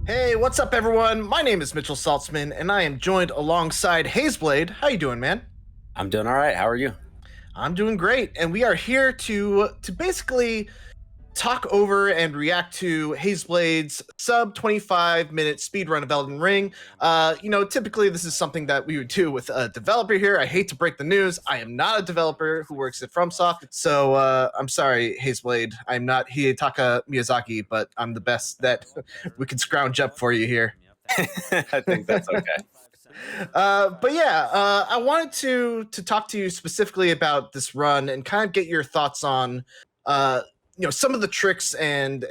Hey, what's up, everyone? My name is Mitchell Saltzman, and I am joined alongside Hazeblade. How you doing, man? I'm doing all right. How are you? I'm doing great, and we are here to basically talk over and react to Hazeblade's sub 25-minute speedrun of Elden Ring. Typically this is something that we would do with a developer here. I hate to break the news. I am not a developer who works at FromSoft, so I'm sorry, Hazeblade. I'm not Hidetaka Miyazaki, but I'm the best that we can scrounge up for you here. I think that's okay. I wanted to talk to you specifically about this run and kind of get your thoughts on some of the tricks and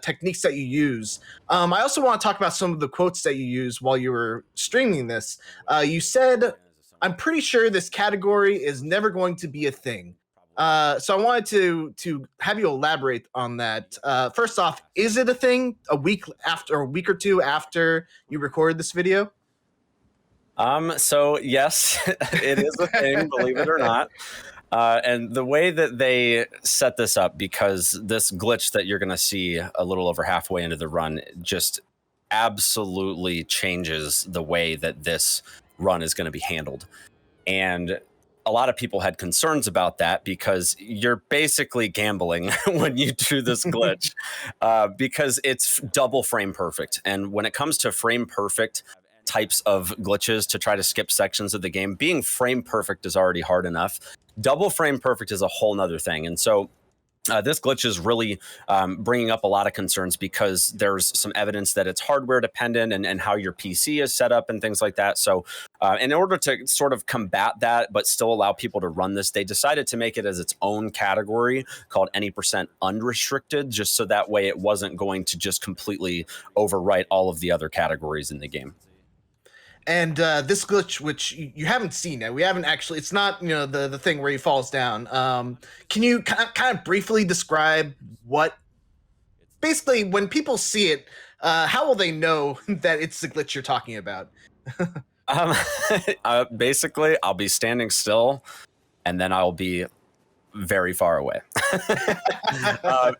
techniques that you use. I also want to talk about some of the quotes that you use while you were streaming this. You said, "I'm pretty sure this category is never going to be a thing." So I wanted to have you elaborate on that. First off, is it a thing a week or two after you recorded this video? So yes, it is a thing, believe it or not. And the way that they set this up, because this glitch that you're going to see a little over halfway into the run just absolutely changes the way that this run is going to be handled. And a lot of people had concerns about that because you're basically gambling when you do this glitch because it's double frame perfect. And when it comes to frame perfect types of glitches to try to skip sections of the game, being frame perfect is already hard enough. Double frame perfect is a whole nother thing. And so this glitch is really bringing up a lot of concerns because there's some evidence that it's hardware dependent and how your PC is set up and things like that. So in order to sort of combat that, but still allow people to run this, they decided to make it as its own category called any percent unrestricted, just so that way it wasn't going to just completely overwrite all of the other categories in the game. And this glitch, which you haven't seen yet, we haven't actually. It's not the thing where he falls down. Can you kind of briefly describe what? Basically, when people see it, how will they know that it's the glitch you're talking about? Um, Basically, I'll be standing still, and then I'll be very far away.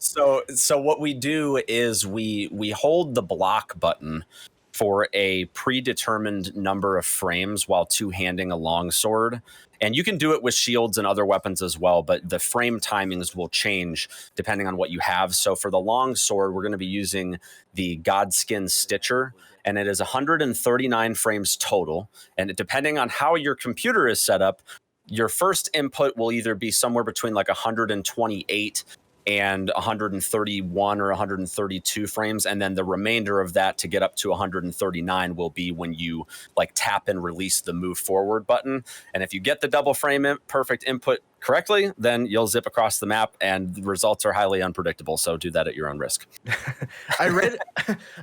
So what we do is we hold the block button for a predetermined number of frames while two-handing a longsword. And you can do it with shields and other weapons as well, but the frame timings will change depending on what you have. So for the longsword, we're going to be using the Godskin Stitcher, and it is 139 frames total. And depending on how your computer is set up, your first input will either be somewhere between like 128 and 131 or 132 frames, and then the remainder of that to get up to 139 will be when you like tap and release the move forward button. And if you get the double frame perfect input correctly, then you'll zip across the map, and the results are highly unpredictable, so do that at your own risk. I read,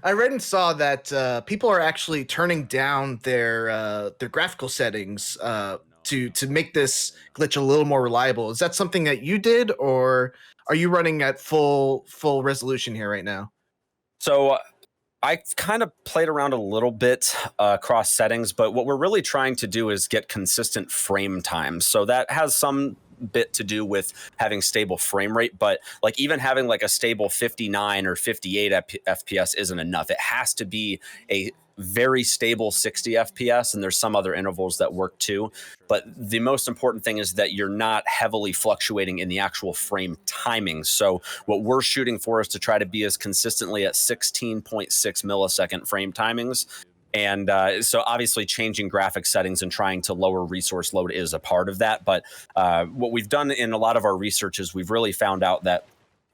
I read and saw that people are actually turning down their graphical settings to make this glitch a little more reliable. Is that something that you did, or are you running at full resolution here right now? So I kind of played around a little bit across settings, but what we're really trying to do is get consistent frame time. So that has some bit to do with having stable frame rate, but like even having like a stable 59 or 58 FPS isn't enough. It has to be a very stable 60 FPS, and there's some other intervals that work too. But the most important thing is that you're not heavily fluctuating in the actual frame timing. So what we're shooting for is to try to be as consistently at 16.6 millisecond frame timings. And so obviously changing graphic settings and trying to lower resource load is a part of that. But what we've done in a lot of our research is we've really found out that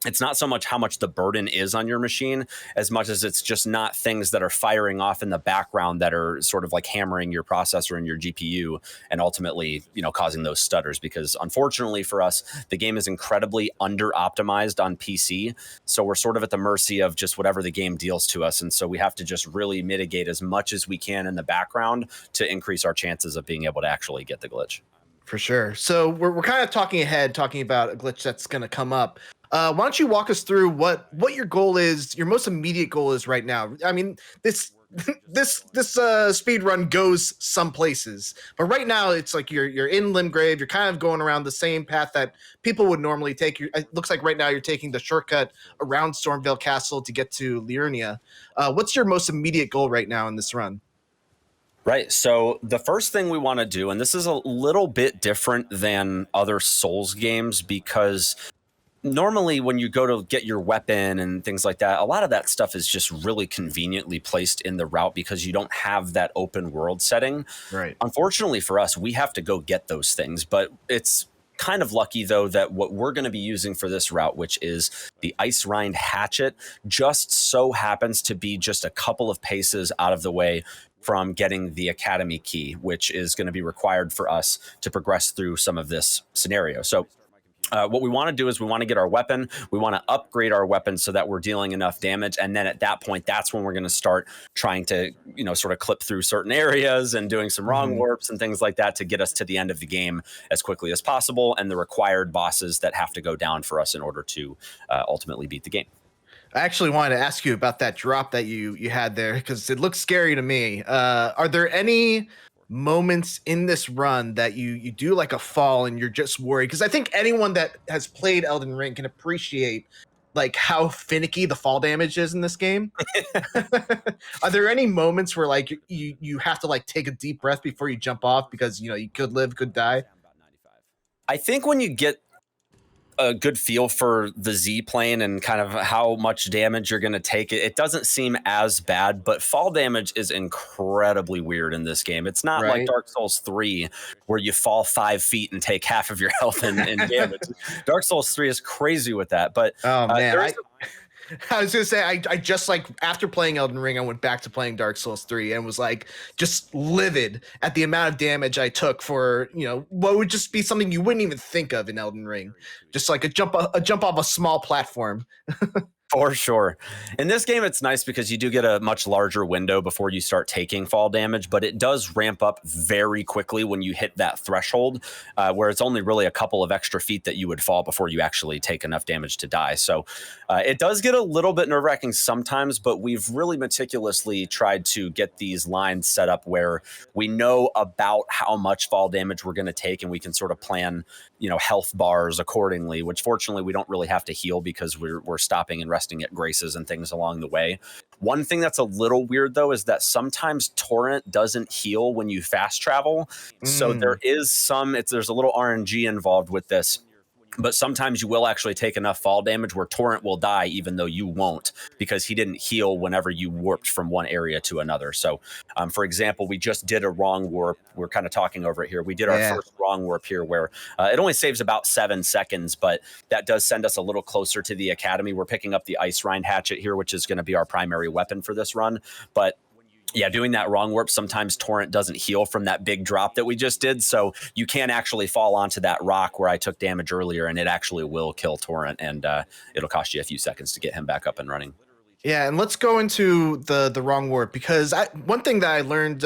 it's not so much how much the burden is on your machine as much as it's just not things that are firing off in the background that are sort of like hammering your processor and your GPU and ultimately, causing those stutters. Because unfortunately for us, the game is incredibly under optimized on PC. So we're sort of at the mercy of just whatever the game deals to us. And so we have to just really mitigate as much as we can in the background to increase our chances of being able to actually get the glitch. For sure. So we're kind of talking ahead, talking about a glitch that's going to come up. Why don't you walk us through what your goal is, your most immediate goal is right now? I mean, this this speed run goes some places, but right now it's like you're in Limgrave. You're kind of going around the same path that people would normally take. It looks like right now you're taking the shortcut around Stormvale Castle to get to Liurnia. What's your most immediate goal right now in this run? Right. So the first thing we want to do, and this is a little bit different than other Souls games, because normally when you go to get your weapon and things like that, a lot of that stuff is just really conveniently placed in the route because you don't have that open world setting. Right. Unfortunately for us, we have to go get those things, but it's kind of lucky though that what we're going to be using for this route, which is the Ice Rind Hatchet, just so happens to be just a couple of paces out of the way from getting the Academy key, which is going to be required for us to progress through some of this scenario. So what we want to do is we want to get our weapon. We want to upgrade our weapon so that we're dealing enough damage. And then at that point, that's when we're going to start trying to, sort of clip through certain areas and doing some wrong warps and things like that to get us to the end of the game as quickly as possible, and the required bosses that have to go down for us in order to ultimately beat the game. I actually wanted to ask you about that drop that you had there because it looks scary to me. Are there any moments in this run that you do like a fall and you're just worried? Because I think anyone that has played Elden Ring can appreciate like how finicky the fall damage is in this game. Are there any moments where like you have to like take a deep breath before you jump off because you could live, could die? I think when you get a good feel for the Z plane and kind of how much damage you're going to take, it doesn't seem as bad, but fall damage is incredibly weird in this game. It's not like Right. Dark Souls 3 where you fall 5 feet and take half of your health in damage. Dark Souls 3 is crazy with that, but Oh man, there's I was gonna say I just like after playing Elden Ring, I went back to playing Dark Souls 3 and was like just livid at the amount of damage I took for what would just be something you wouldn't even think of in Elden Ring, just like a jump off a small platform. For sure. In this game, it's nice because you do get a much larger window before you start taking fall damage, but it does ramp up very quickly when you hit that threshold, where it's only really a couple of extra feet that you would fall before you actually take enough damage to die. So it does get a little bit nerve-wracking sometimes, but we've really meticulously tried to get these lines set up where we know about how much fall damage we're going to take, and we can sort of plan, health bars accordingly, which fortunately we don't really have to heal because we're stopping and resting at graces and things along the way. One thing that's a little weird though is that sometimes torrent doesn't heal when you fast travel. So there is there's a little RNG involved with this. But sometimes you will actually take enough fall damage where torrent will die even though you won't, because he didn't heal whenever you warped from one area to another. So for example, we just did a wrong warp. We're kind of talking over it here. We did our first wrong warp here where it only saves about 7 seconds, but that does send us a little closer to the Academy. We're picking up the Ice Rind Hatchet here, which is going to be our primary weapon for this run. But yeah, doing that wrong warp, sometimes torrent doesn't heal from that big drop that we just did. So you can actually fall onto that rock where I took damage earlier, and it actually will kill torrent, and it'll cost you a few seconds to get him back up and running. Yeah, and let's go into the wrong warp because one thing that I learned,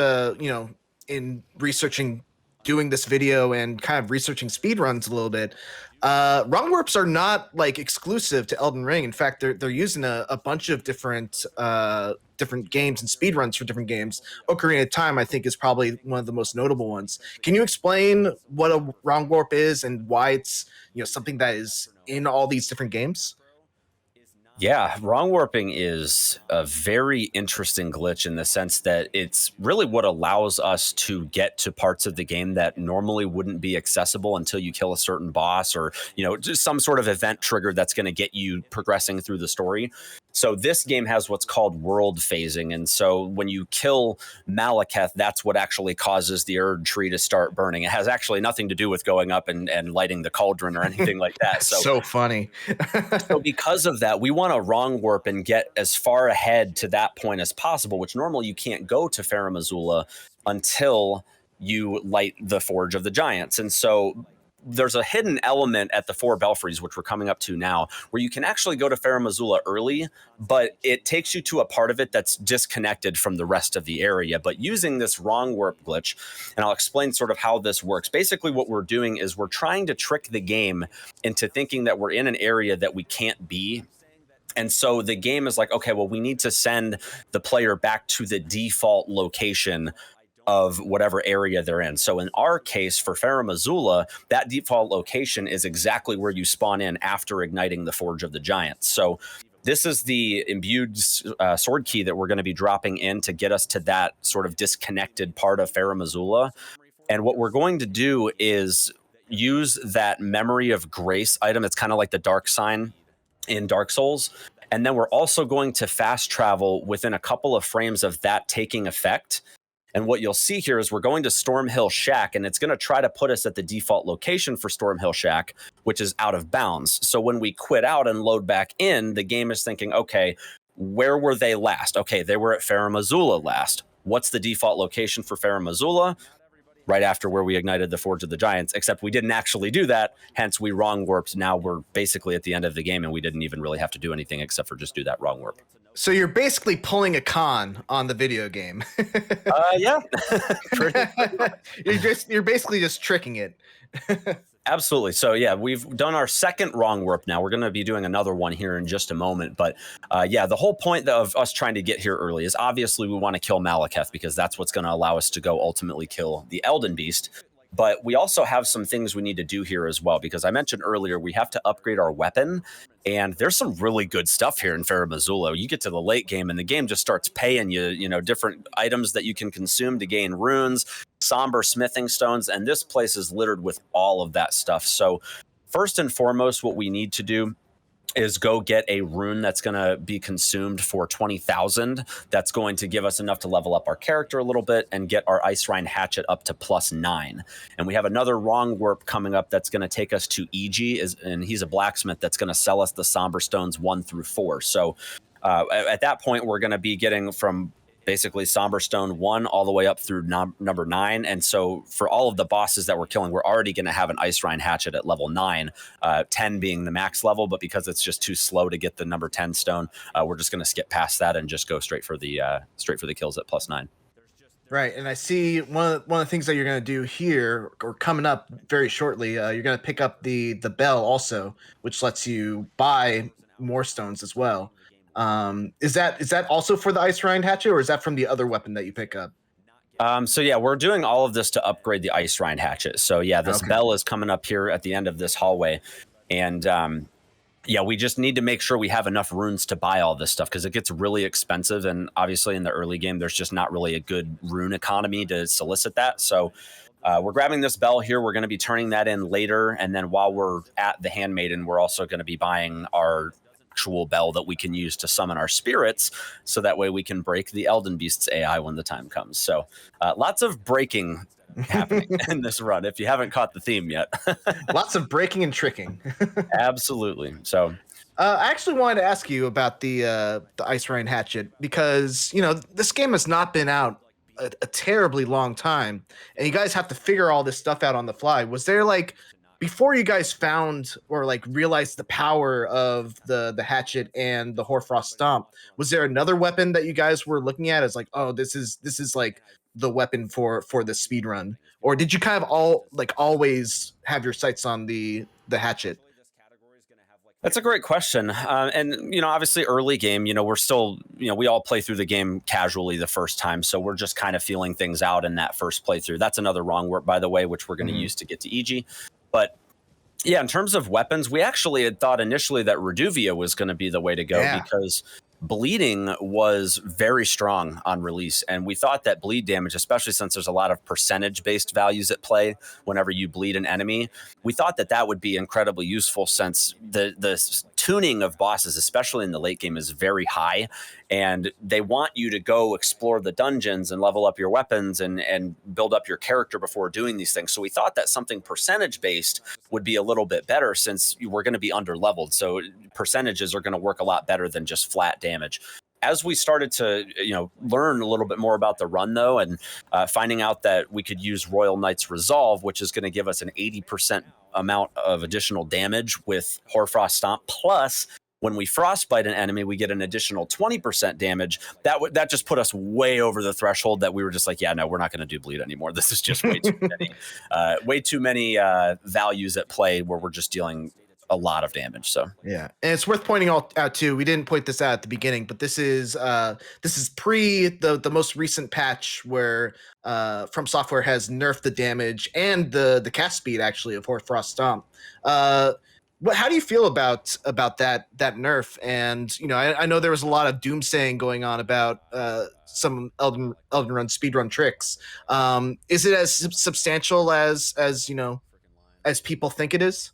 in researching, doing this video and kind of researching speedruns a little bit, wrong warps are not like exclusive to Elden Ring. In fact, they're using a bunch of different games and speedruns for different games. Ocarina of Time, I think, is probably one of the most notable ones. Can you explain what a wrong warp is and why it's something that is in all these different games? Yeah, wrong warping is a very interesting glitch in the sense that it's really what allows us to get to parts of the game that normally wouldn't be accessible until you kill a certain boss or, just some sort of event trigger that's going to get you progressing through the story. So this game has what's called world phasing. And so when you kill Malekith, that's what actually causes the Erd tree to start burning. It has actually nothing to do with going up and lighting the cauldron or anything like that. So funny. So because of that, we want to wrong warp and get as far ahead to that point as possible, which normally you can't go to Farum Azula until you light the Forge of the Giants. And so there's a hidden element at the 4 belfries, which we're coming up to now, where you can actually go to Farum Azula early, but it takes you to a part of it that's disconnected from the rest of the area. But using this wrong warp glitch, and I'll explain sort of how this works. Basically, what we're doing is we're trying to trick the game into thinking that we're in an area that we can't be. And so the game is like, okay, well, we need to send the player back to the default location of whatever area they're in. So in our case, for Farum Azula, that default location is exactly where you spawn in after igniting the Forge of the Giants. So this is the imbued sword key that we're going to be dropping in to get us to that sort of disconnected part of Farum Azula. And what we're going to do is use that Memory of Grace item. It's kind of like the Dark Sign in Dark Souls. And then we're also going to fast travel within a couple of frames of that taking effect. And what you'll see here is we're going to Stormhill Shack, and it's going to try to put us at the default location for Stormhill Shack, which is out of bounds. So when we quit out and load back in, the game is thinking, okay, where were they last? Okay, they were at Farum Azula last. What's the default location for Farum Azula? Right after where we ignited the Forge of the Giants, except we didn't actually do that. Hence, we wrong warped. Now we're basically at the end of the game, and we didn't even really have to do anything except for just do that wrong warp. So you're basically pulling a con on the video game. Yeah. You're basically just tricking it. Absolutely. So yeah, we've done our second wrong warp now. We're going to be doing another one here in just a moment. But yeah, the whole point of us trying to get here early is obviously we want to kill Malekith because that's what's going to allow us to go ultimately kill the Elden Beast. But we also have some things we need to do here as well, because I mentioned earlier we have to upgrade our weapon. And there's some really good stuff here in Farum Azula. You get to the late game and the game just starts paying you, you know, different items that you can consume to gain runes, somber smithing stones, and this place is littered with all of that stuff. So first and foremost, what we need to do is go get a rune that's going to be consumed for 20,000. That's going to give us enough to level up our character a little bit and get our Ice Rind Hatchet up to +9. And we have another wrong warp coming up that's going to take us to EG, and he's a blacksmith that's going to sell us the Somber Stones 1 through 4. So at that point, we're going to be getting from basically Somber Stone 1 all the way up through number 9. And so for all of the bosses that we're killing, we're already going to have an Ice Rind Hatchet at level 9, 10 being the max level. But because it's just too slow to get the number 10 stone, we're just going to skip past that and just go straight for the kills at +9. Right, and I see one of the things that you're going to do here, or coming up very shortly, you're going to pick up the bell also, which lets you buy more stones as well. Is that also for the Ice Rind Hatchet, or is that from the other weapon that you pick up? So yeah, we're doing all of this to upgrade the Ice Rind Hatchet. So yeah, this bell is coming up here at the end of this hallway, and yeah, we just need to make sure we have enough runes to buy all this stuff because it gets really expensive, and obviously in the early game, there's just not really a good rune economy to solicit that. So we're grabbing this bell here. We're going to be turning that in later, and then while we're at the Handmaiden, we're also going to be buying our actual bell that we can use to summon our spirits, so that way we can break the Elden Beast's AI when the time comes. So lots of breaking happening in this run if you haven't caught the theme yet. Lots of breaking and tricking. Absolutely. So I actually wanted to ask you about the Ice Rind Hatchet, because you know this game has not been out a terribly long time, and you guys have to figure all this stuff out on the fly. Was there, like, before you guys found or like realized the power of the hatchet and the Hoarfrost Stomp, was there another weapon that you guys were looking at as like, oh, this is like the weapon for the speed run, or did you kind of always have your sights on the hatchet? that's a great question. And, you know, obviously early game, you know, we're still, you know, we all play through the game casually the first time. So we're just kind of feeling things out in that first playthrough. That's another wrong warp, by the way, which we're going to use to get to EG. But yeah, in terms of weapons, we actually had thought initially that Reduvia was going to be the way to go because bleeding was very strong on release. And we thought that bleed damage, especially since there's a lot of percentage-based values at play whenever you bleed an enemy, we thought that that would be incredibly useful since the tuning of bosses, especially in the late game, is very high. And they want you to go explore the dungeons and level up your weapons and build up your character before doing these things. So we thought that something percentage-based would be a little bit better since we're going to be under-leveled. So percentages are going to work a lot better than just flat damage. As we started to, you know, learn a little bit more about the run, though, and finding out that we could use Royal Knight's Resolve, which is going to give us an 80% amount of additional damage with Hoarfrost Stomp, plus when we frostbite an enemy, we get an additional 20% damage. That just put us way over the threshold that we were just like, yeah, no, we're not going to do bleed anymore. This is just way too many values at play where we're just dealing a lot of damage. So yeah, and it's worth pointing out too. We didn't point this out at the beginning, but this is pre the most recent patch where From Software has nerfed the damage and the cast speed actually of Hoarfrost Stomp. How do you feel about that nerf? And I know there was a lot of doomsaying going on about some Elden Run speedrun tricks. Is it as substantial as as people think it is?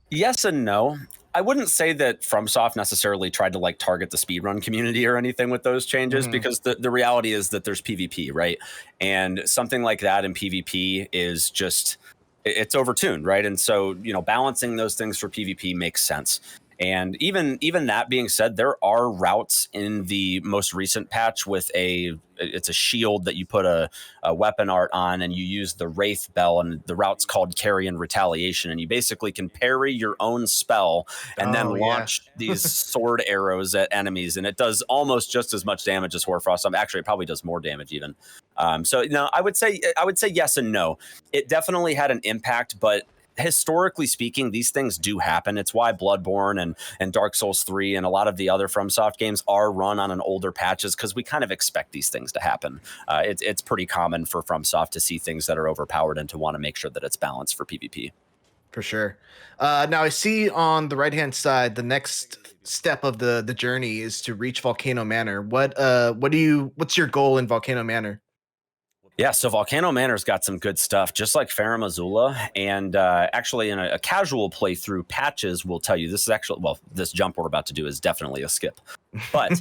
yes and no. I wouldn't say that FromSoft necessarily tried to like target the speedrun community or anything with those changes, Mhm. because the reality is that there's PvP, right? And something like that in PvP is just it's overtuned, right? And so, balancing those things for PvP makes sense. And even that being said, there are routes in the most recent patch with it's a shield that you put a weapon art on, and you use the Wraith Bell, and the route's called Carrion Retaliation, and you basically can parry your own spell and then Oh yeah. launch these sword arrows at enemies, and it does almost just as much damage as Hoarfrost. Actually, it probably does more damage even. So I would say yes and no. It definitely had an impact, but historically speaking, these things do happen. It's why Bloodborne and Dark Souls 3 and a lot of the other FromSoft games are run on an older patches, because we kind of expect these things to happen. It's pretty common for FromSoft to see things that are overpowered and to want to make sure that it's balanced for PvP. For sure. Now I see on the right hand side the next step of the journey is to reach Volcano Manor. What's your goal in Volcano Manor? Yeah, so Volcano Manor's got some good stuff, just like Farum Azula. And actually, in a casual playthrough, Patches will tell you this is actually, well, this jump we're about to do is definitely a skip. But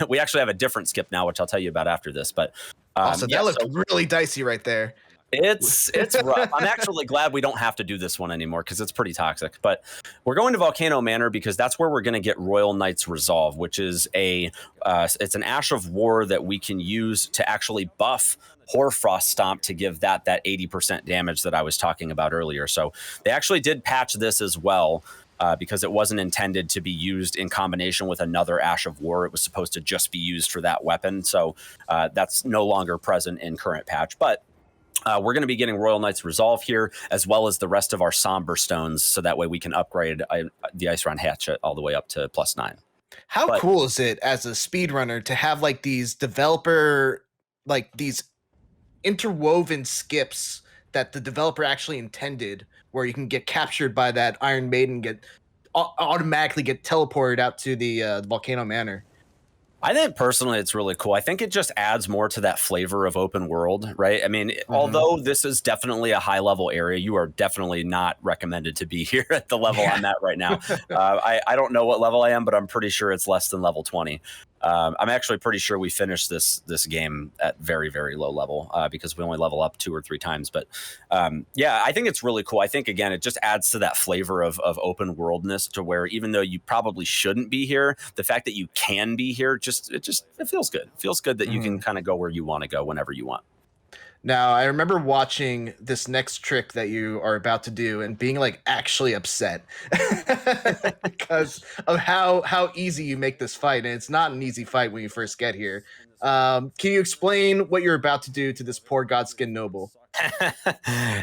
we actually have a different skip now, which I'll tell you about after this. But Also, that looked really dicey right there. It's rough. I'm actually glad we don't have to do this one anymore, because it's pretty toxic. But we're going to Volcano Manor because that's where we're going to get Royal Knight's Resolve, which is it's an Ash of War that we can use to actually buff Hoarfrost Stomp to give that 80% damage that I was talking about earlier. So they actually did patch this as well. Because it wasn't intended to be used in combination with another Ash of War. It was supposed to just be used for that weapon. So that's no longer present in current patch. But we're going to be getting Royal Knight's Resolve here, as well as the rest of our Somber Stones, so that way we can upgrade the Ice Round Hatchet all the way up to +9. How cool is it as a speedrunner to have like these these interwoven skips that the developer actually intended, where you can get captured by that Iron Maiden, automatically get teleported out to the Volcano Manor? I think personally it's really cool. I think it just adds more to that flavor of open world, right? I mean, although this is definitely a high level area, you are definitely not recommended to be here at the level I'm at right now. I don't know what level I am, but I'm pretty sure it's less than level 20. I'm actually pretty sure we finished this game at very, very low level because we only level up 2 or 3 times. But yeah, I think it's really cool. I think, again, it just adds to that flavor of open worldness, to where even though you probably shouldn't be here, the fact that you can be here, it feels good. It feels good that you can kind of go where you want to go whenever you want. Now, I remember watching this next trick that you are about to do and being like actually upset because of how easy you make this fight. And it's not an easy fight when you first get here. Can you explain what you're about to do to this poor Godskin Noble?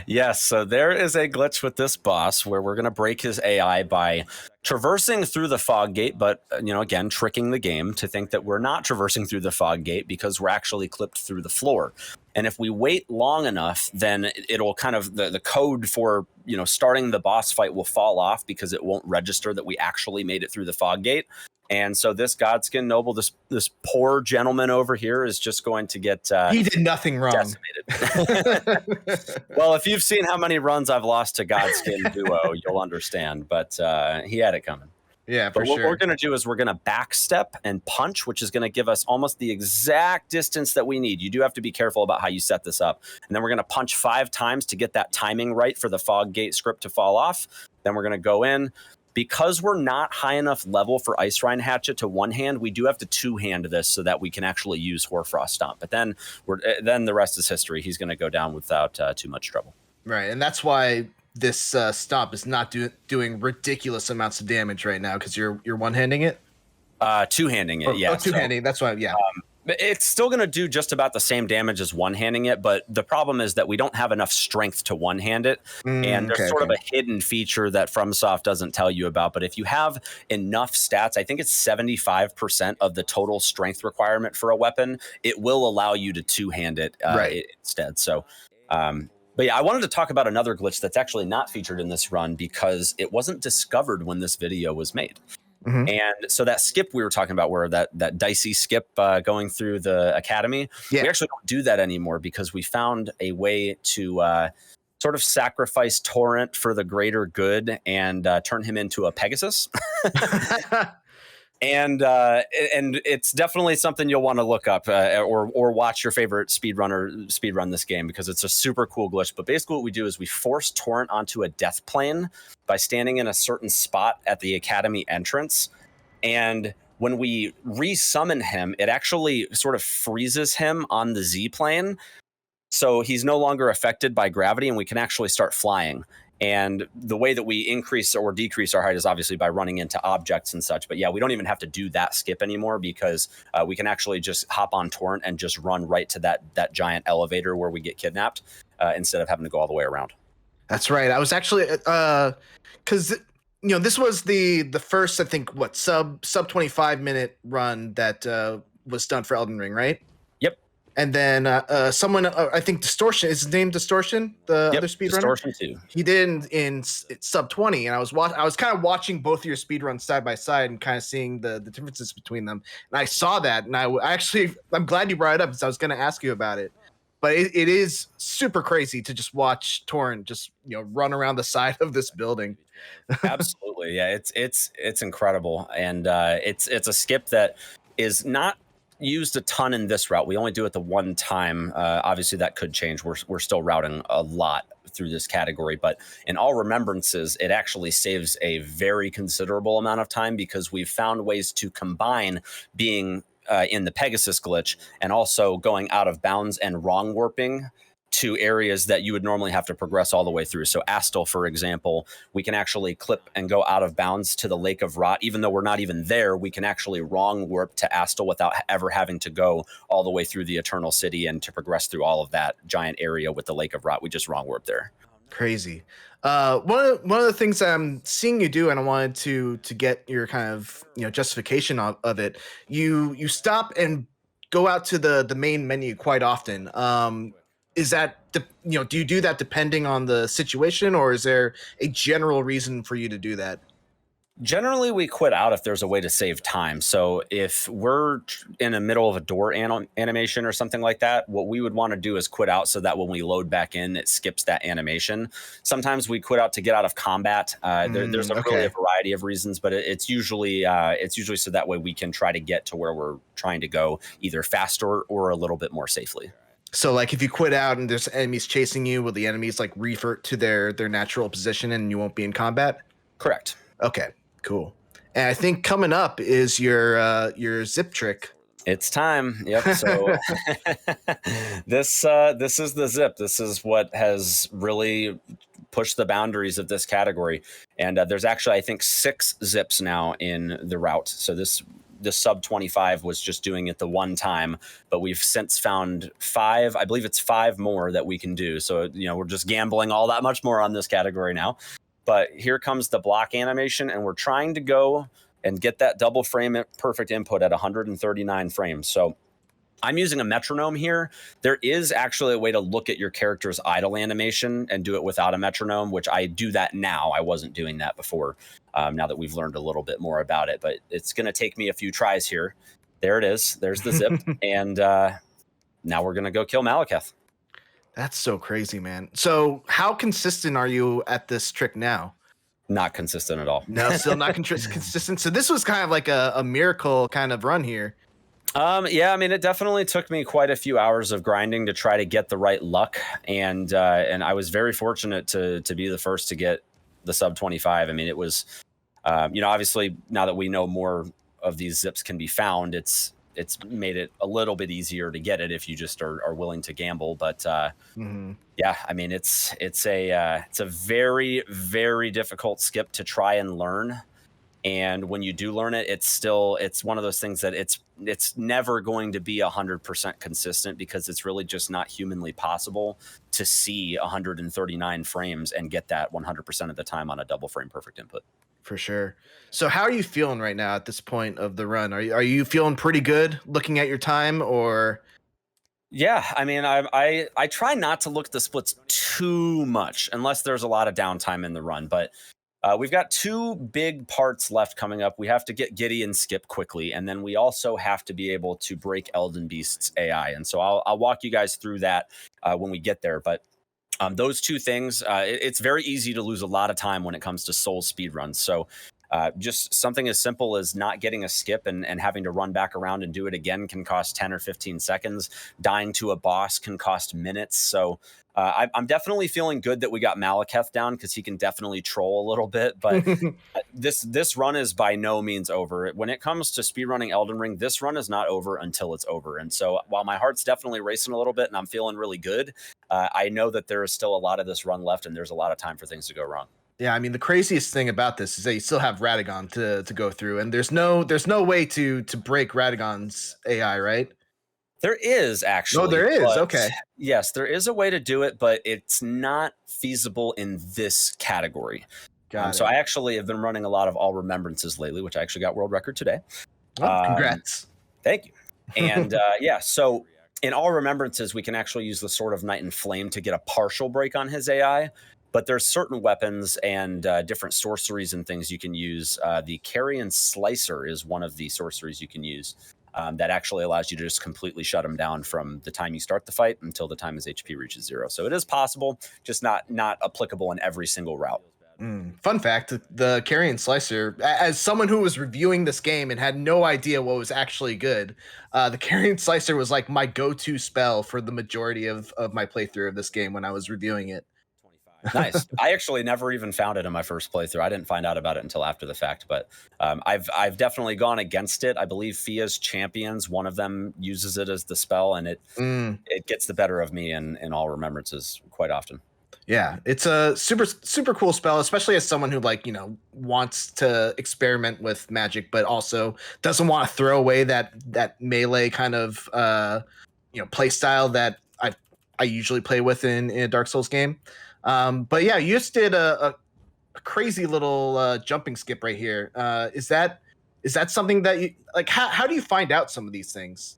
Yes, so there is a glitch with this boss where we're going to break his AI by traversing through the fog gate, but again, tricking the game to think that we're not traversing through the fog gate because we're actually clipped through the floor. And if we wait long enough, then it'll kind of the code for starting the boss fight will fall off, because it won't register that we actually made it through the fog gate. And so this Godskin Noble, this poor gentleman over here, is just going to get he did nothing wrong. Decimated. Well, if you've seen how many runs I've lost to Godskin Duo, you'll understand. But he had it coming. Yeah, for but sure. What we're going to do is we're going to backstep and punch, which is going to give us almost the exact distance that we need. You do have to be careful about how you set this up. And then we're going to punch 5 times to get that timing right for the fog gate script to fall off. Then we're going to go in. Because we're not high enough level for Ice Rind Hatchet to one-hand, we do have to two-hand this so that we can actually use Hoarfrost Stomp. But then the rest is history. He's going to go down without too much trouble. Right, and that's why this stomp is not doing ridiculous amounts of damage right now, because you're one-handing it. Two-handing it, yeah. Two-handing. That's why, yeah. It's still going to do just about the same damage as one-handing it, but the problem is that we don't have enough strength to one-hand it, and there's sort of a hidden feature that FromSoft doesn't tell you about. But if you have enough stats, I think it's 75% of the total strength requirement for a weapon, it will allow you to two-hand it instead. So, but yeah, I wanted to talk about another glitch that's actually not featured in this run because it wasn't discovered when this video was made. Mm-hmm. And so that skip we were talking about, where that dicey skip going through the academy, we actually don't do that anymore because we found a way to sort of sacrifice Torrent for the greater good and turn him into a Pegasus. And it's definitely something you'll want to look up or watch your favorite speedrunner speedrun this game, because it's a super cool glitch. But basically what we do is we force Torrent onto a death plane by standing in a certain spot at the academy entrance. And when we resummon him, it actually sort of freezes him on the Z plane. So he's no longer affected by gravity, and we can actually start flying. And the way that we increase or decrease our height is obviously by running into objects and such. But yeah, we don't even have to do that skip anymore because we can actually just hop on Torrent and just run right to that giant elevator where we get kidnapped instead of having to go all the way around. That's right. I was actually because this was the first, I think, sub 25-minute run that was done for Elden Ring, right? And then someone, I think Distortion, is his name Distortion, the other speedrunner? Distortion too. He did in sub 20, and I was kind of watching both of your speedruns side by side and kind of seeing the differences between them. And I saw that, and I'm glad you brought it up because I was going to ask you about it. But it is super crazy to just watch Torrent just run around the side of this building. Absolutely, yeah, it's incredible, and it's a skip that is not used a ton in this route. We only do it the one time. Obviously that could change. We're still routing a lot through this category, but in all remembrances, it actually saves a very considerable amount of time because we've found ways to combine being in the Pegasus glitch and also going out of bounds and wrong warping to areas that you would normally have to progress all the way through. So Astel, for example, we can actually clip and go out of bounds to the Lake of Rot. Even though we're not even there, we can actually wrong warp to Astel without ever having to go all the way through the Eternal City and to progress through all of that giant area with the Lake of Rot. We just wrong warp there. Crazy. One of the things I'm seeing you do, and I wanted to get your kind of justification of it. You stop and go out to the main menu quite often. Is that do you do that depending on the situation, or is there a general reason for you to do that? Generally, we quit out if there's a way to save time. So if we're in the middle of a door animation or something like that, what we would want to do is quit out so that when we load back in, it skips that animation. Sometimes we quit out to get out of combat. There's really a variety of reasons, but it's usually so that way we can try to get to where we're trying to go either faster or a little bit more safely. So like if you quit out and there's enemies chasing you, will the enemies like revert to their natural position and you won't be in combat? Correct. Okay, cool. And I think coming up is your zip trick. It's time. Yep. So this is the zip. This is what has really pushed the boundaries of this category. And there's actually, I think, 6 zips now in the route. So the sub 25 was just doing it the one time, but we've since found 5. I believe it's 5 more that we can do. So, we're just gambling all that much more on this category now. But here comes the block animation, and we're trying to go and get that double frame perfect input at 139 frames. So I'm using a metronome here. There is actually a way to look at your character's idle animation and do it without a metronome, which I do that now. I wasn't doing that before, now that we've learned a little bit more about it. But it's going to take me a few tries here. There it is. There's the zip. And now we're going to go kill Malekith. That's so crazy, man. So how consistent are you at this trick now? Not consistent at all. No, still not consistent. So this was kind of like a miracle kind of run here. Yeah, I mean, it definitely took me quite a few hours of grinding to try to get the right luck. And I was very fortunate to be the first to get the sub 25. I mean, it was, obviously now that we know more of these zips can be found, it's made it a little bit easier to get it if you just are willing to gamble. But yeah, I mean, it's a very, very difficult skip to try and learn. And when you do learn it, it's one of those things that it's never going to be 100% consistent, because it's really just not humanly possible to see 139 frames and get that 100% of the time on a double frame perfect input. For sure. So how are you feeling right now at this point of the run? Are you feeling pretty good looking at your time, or? Yeah, I mean, I try not to look at the splits too much unless there's a lot of downtime in the run. But we've got two big parts left coming up. We have to get Giddy and Skip quickly, and then we also have to be able to break Elden Beast's AI. And so I'll walk you guys through that when we get there. But those two things, it's very easy to lose a lot of time when it comes to soul speedruns. So just something as simple as not getting a skip and having to run back around and do it again can cost 10 or 15 seconds. Dying to a boss can cost minutes. So I'm definitely feeling good that we got Malekith down, because he can definitely troll a little bit. But this run is by no means over. When it comes to speedrunning Elden Ring, this run is not over until it's over. And so while my heart's definitely racing a little bit and I'm feeling really good, I know that there is still a lot of this run left, and there's a lot of time for things to go wrong. Yeah, I mean, the craziest thing about this is that you still have Ratagon to go through, and there's no way to break Ratagon's AI, right? There is No, actually, there is. but Okay, yes, there is a way to do it, but it's not feasible in this category. got So it. I actually have been running a lot of all remembrances lately, which I actually got world record today. Well, Um, congrats. Thank you. And yeah, so in all remembrances, we can actually use the Sword of Night and Flame to get a partial break on his AI. But there's certain weapons and different sorceries and things you can use. The Carrion Slicer is one of the sorceries you can use that actually allows you to just completely shut him down from the time you start the fight until the time his HP reaches 0. So it is possible, just not applicable in every single route. Fun fact: the Carrion Slicer, as someone who was reviewing this game and had no idea what was actually good, the Carrion Slicer was like my go-to spell for the majority of my playthrough of this game when I was reviewing it. Nice. I actually never even found it in my first playthrough. I didn't find out about it until after the fact, but I've definitely gone against it. I believe Fia's champions, one of them uses it as the spell, and it gets the better of me in all remembrances quite often. Yeah, it's a super cool spell, especially as someone who wants to experiment with magic, but also doesn't want to throw away that melee kind of play style that I usually play with in a Dark Souls game. But yeah, you just did a crazy little jumping skip right here. Is that something that you like? How do you find out some of these things?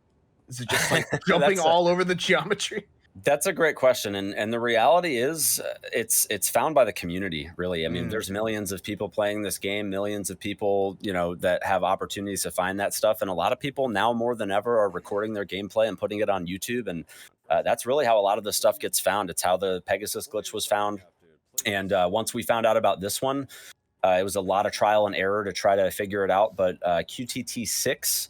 Is it just like jumping all over the geometry? That's a great question, and the reality is, it's found by the community. Really, I mean, there's millions of people playing this game, millions of people, that have opportunities to find that stuff, and a lot of people now more than ever are recording their gameplay and putting it on YouTube, and that's really how a lot of this stuff gets found. It's how the Pegasus glitch was found, and once we found out about this one, it was a lot of trial and error to try to figure it out. But QTT6.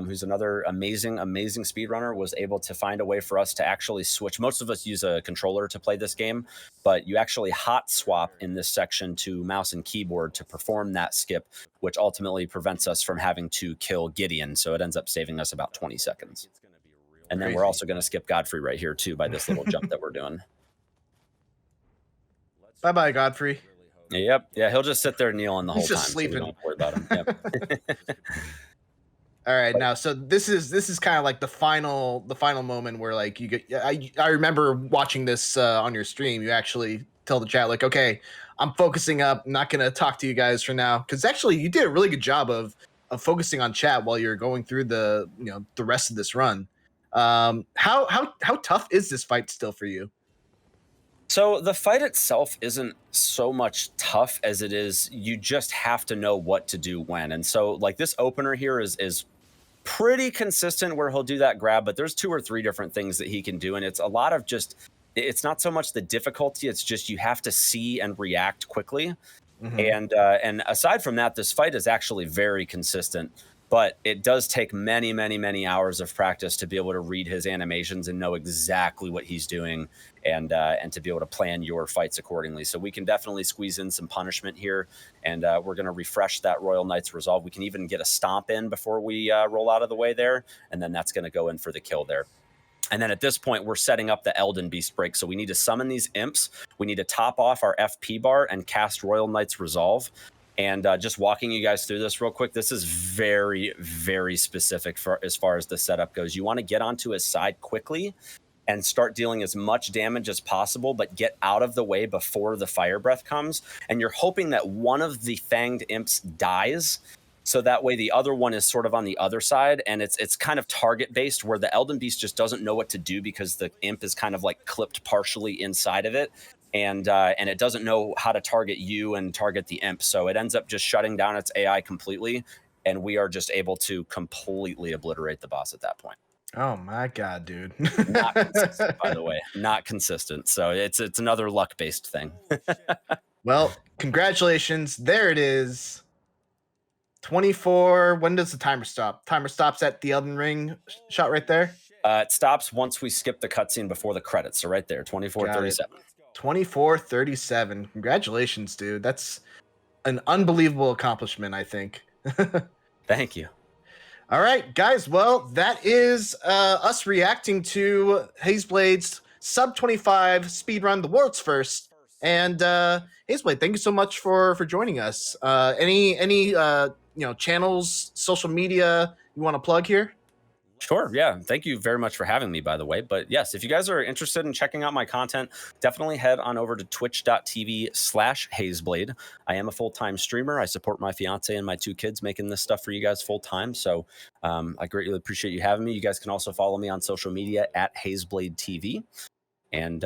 Who's another amazing speedrunner, was able to find a way for us to actually switch. Most of us use a controller to play this game, but you actually hot swap in this section to mouse and keyboard to perform that skip, which ultimately prevents us from having to kill Gideon. So it ends up saving us about 20 seconds. And then we're also going to skip Godfrey right here too by this little jump that we're doing. Bye, Godfrey. Yep. Yeah, he'll just sit there kneeling the whole He's time. just sleeping. So we don't worry about him. Yep. All right, now so this is kind of like the final moment where like you get. I remember watching this on your stream. You actually tell the chat like, okay, I'm focusing up. I'm not gonna talk to you guys for now, because actually you did a really good job of focusing on chat while you're going through the the rest of this run. How tough is this fight still for you? So the fight itself isn't so much tough as it is you just have to know what to do when. And so like this opener here is pretty consistent where he'll do that grab, but there's 2 or 3 different things that he can do, and it's a lot of just, it's not so much the difficulty, it's just you have to see and react quickly. And aside from that, this fight is actually very consistent, but it does take many hours of practice to be able to read his animations and know exactly what he's doing, and to be able to plan your fights accordingly. So we can definitely squeeze in some punishment here, and we're going to refresh that Royal Knight's Resolve. We can even get a stomp in before we roll out of the way there, and then that's going to go in for the kill there. And then at this point, we're setting up the Elden Beast break. So we need to summon these imps. We need to top off our FP bar and cast Royal Knight's Resolve. And just walking you guys through this real quick, this is very, very specific for as far as the setup goes. You want to get onto his side quickly and start dealing as much damage as possible, but get out of the way before the fire breath comes. And you're hoping that one of the fanged imps dies, so that way the other one is sort of on the other side, and it's kind of target based, where the Elden Beast just doesn't know what to do because the imp is kind of like clipped partially inside of it. And it doesn't know how to target you and target the imp, so it ends up just shutting down its AI completely, and we are just able to completely obliterate the boss at that point. Oh my god, dude. Not consistent, by the way. Not consistent. So it's another luck based thing. Well, congratulations. There it is. 24. When does the timer stop? Timer stops at the Elden Ring shot right there. It stops once we skip the cutscene before the credits. So right there, 24:37. 24:37. Congratulations, dude. That's an unbelievable accomplishment, I think. Thank you. All right, guys. Well, that is us reacting to Hazeblade's sub 25 speedrun, the world's first. And Hazeblade, thank you so much for joining us. Any channels, social media you want to plug here? Sure. Yeah. Thank you very much for having me, by the way. But yes, if you guys are interested in checking out my content, definitely head on over to twitch.tv/Hazeblade. I am a full-time streamer. I support my fiance and my 2 kids making this stuff for you guys full-time. So I greatly appreciate you having me. You guys can also follow me on social media at Hazeblade TV. And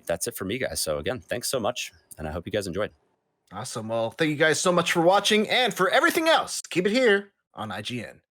that's it for me, guys. So again, thanks so much. And I hope you guys enjoyed. Awesome. Well, thank you guys so much for watching, and for everything else, keep it here on IGN.